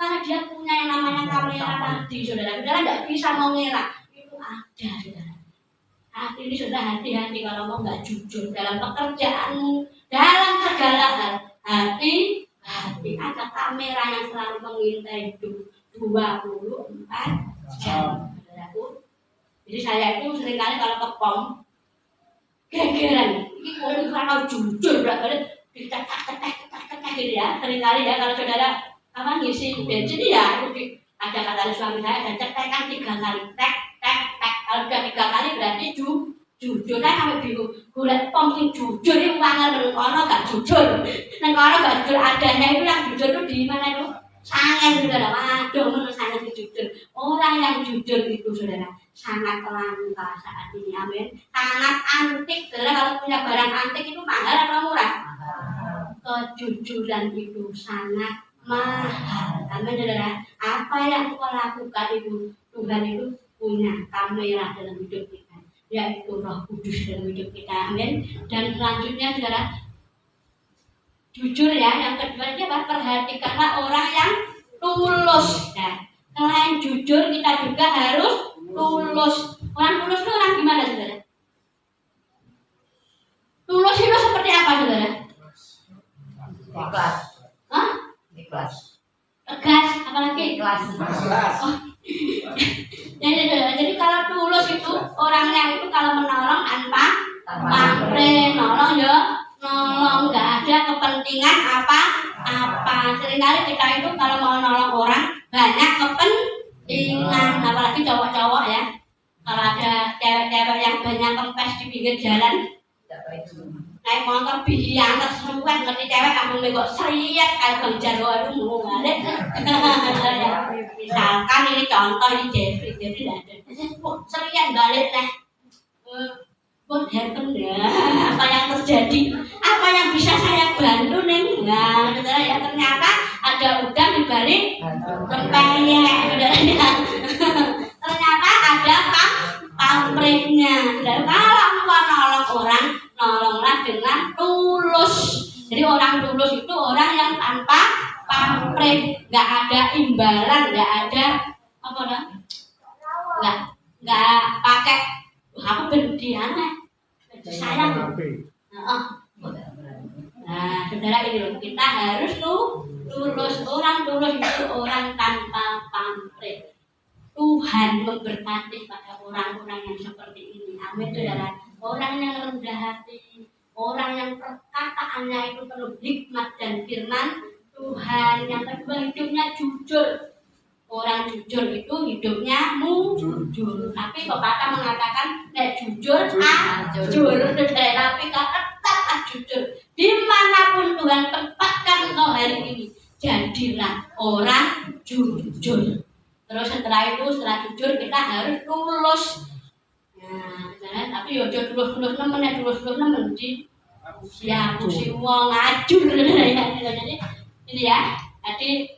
karena dia punya yang namanya kamera tadi, saudara tidak bisa mengelak, itu ada, saudara. Saat ini sudah hati-hati kalau mau nggak jujur dalam pekerjaanmu, dalam segala hal, hati ada kamera yang selalu mengintai hidup 24 jam, saudaraku. Jadi saya itu seringkali kalau ke pom gegeran, ini kalau jujur berarti ditetek gitu ya. Seringkali ya kalau saudara ngisi bensin ya, itu ada kata suami saya, ada cetekan 3 kali, tek. Kalau udah 3 kali berarti jujur. Kan sampai bingung, golek pom sing jujur itu wangen nengkono gak jujur. Nengkono gak jujur, adanya itu yang jujur itu di mana itu? Sangen, saudara. Waduh, menurut sangat jujur. Orang yang jujur itu, saudara, sangat langka saat ini. Amin. Sangat antik, saudara. Kalau punya barang antik itu mahal atau murah? Kejujuran itu sangat mahal. Amin, saudara. Apa yang kau lakukan itu, Tuhan itu punya kamera dalam hidup kita, yaitu Roh Kudus dalam hidup kita. Amin. Dan selanjutnya, saudara, jujur ya. Yang kedua ini apa? Perhatikanlah orang yang tulus. Ya. Selain jujur, kita juga harus tulus. Orang tulus itu orang gimana, saudara? Tulus itu seperti apa, saudara? Ikhlas. Hah? Ikhlas. Tegas, apalagi? Ikhlas. Oh. Jadi kalau tulus itu orangnya itu kalau menolong tanpa pamrih, nolong ya nolong, nggak ada kepentingan apa. Seringkali kita itu kalau mau nolong orang banyak kepentingan, apalagi cowok-cowok ya. Kalau ada cewek-cewek yang banyak kempes di pinggir jalan, naik motor biang terseruat, ngerti cewek kamu kok seriat kayak Bang Jarwo itu mau balik. Misalkan ini contoh ini Jeffrey tidak ada, seriat balik teh. What happened ya? Apa yang terjadi? Apa yang bisa saya bantu nih? Nah, saudara ya, ternyata ada udang di balik rempeyek, saudara ya. Ternyata ada pamrihnya. Kalau mau nolong orang, nolonglah dengan tulus. Jadi orang tulus itu orang yang tanpa pamrih, nggak ada imbalan, nggak ada apa dah, nggak pakai aku berlebihan sayang. Nah, saudara ini loh, kita harus tulus. Orang tulus itu orang tanpa pamrih. Tuhan memberkati pada orang-orang yang seperti ini. Amin, saudara. Orang yang rendah hati, orang yang perkataannya itu penuh hikmat dan firman Tuhan. Yang kedua, hidupnya jujur. Orang jujur itu hidupnya jujur. Tapi pepatah mengatakan nek jujur jujur. Tapi tetap jujur. Dimanapun Tuhan tempatkan engkau hari ini, jadilah orang jujur. Terus setelah jujur kita harus tulus. Nah, tapi yo tulus nemen di ya musi wong ngajur. Jadi ini ya. Jadi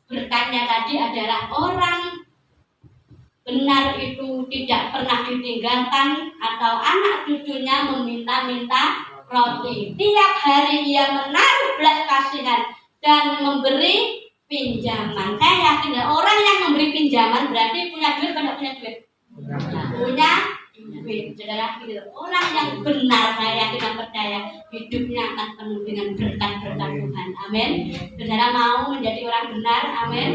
berkatnya tadi adalah orang benar itu tidak pernah ditinggalkan atau anak cucunya meminta-minta roti. Tiap hari ia menaruh belas kasihan dan memberi pinjaman. Saya yakin orang yang memberi pinjaman berarti punya duit atau tidak punya duit? Punya duit. amin. Saudara, gitu. Orang yang benar, saya kita percaya hidupnya akan penuh dengan berkat-berkat Tuhan. Amin. Saudara mau menjadi orang benar, amin.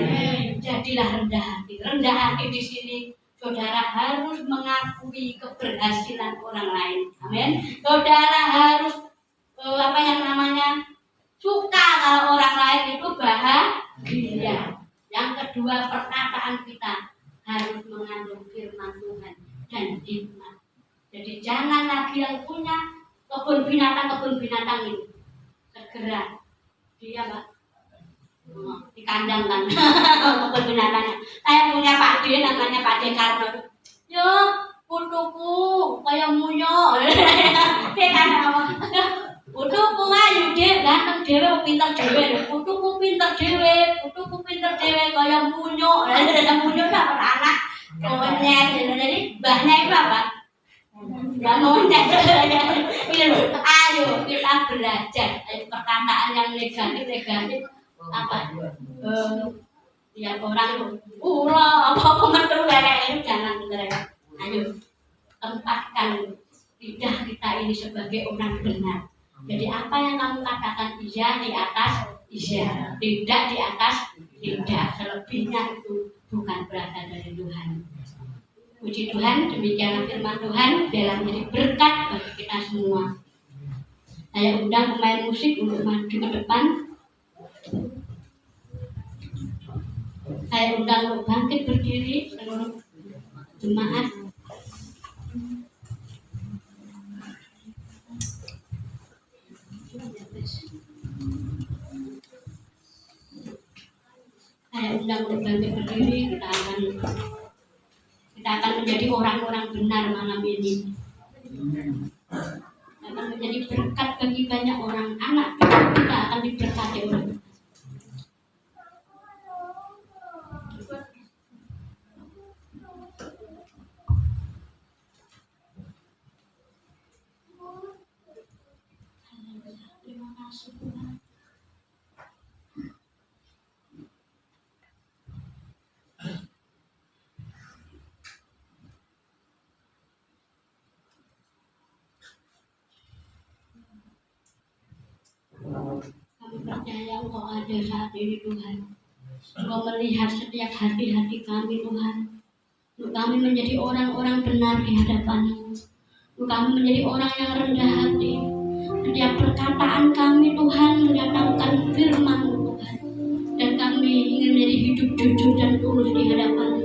Jadilah rendah hati. Rendah hati di sini, saudara harus mengakui keberhasilan orang lain. Amin. Saudara harus apa yang namanya suka kalau orang lain itu bahagia. Yang kedua, perkataan kita harus mengandung firman Tuhan dan hikmat. Jadi jangan lagi yang punya kebun binatang ini segera dia Pak dikandangkan kebun binatangnya. Saya punya Pak D, namanya Pak D Karno. Yo, putuku kayak munyo. Dia kandang apa? Putuku ayu dek, ganteng dewe, pinter dewe. Putuku pinter dewe kayak munyo. Munyo itu apa anak? Monyet. Jadi mbahnya itu apa? Ya monyet. Ini loh. Ayo kita belajar perkataan yang negatif apa? Ya orang itu apa metu kayak itu jangan gitu. Ayo tempatkan lidah kita ini sebagai orang benar. Jadi apa yang kamu katakan iya di atas iya, tidak di atas tidak. Selebihnya itu bukan berasal dari Tuhan. Puji Tuhan, demikianlah firman Tuhan dalam menjadi berkat bagi kita semua. Saya undang pemain musik untuk maju ke depan. Saya undang untuk bangkit berdiri seluruh jemaat. Saya undang untuk bangkit berdiri. Kita akan menjadi orang-orang benar malam ini. Akan menjadi berkat bagi banyak orang. Anak kita akan diberkati orang. Terima kasih Tuhan. Kami percaya Engkau ada saat ini Tuhan. Engkau melihat setiap hati-hati kami Tuhan. Untuk kami menjadi orang-orang benar di hadapan-Mu. Untuk kami menjadi orang yang rendah hati. Setiap perkataan kami Tuhan mendatangkan firman-Mu Tuhan. Dan kami ingin menjadi hidup jujur dan tulus di hadapan-Mu.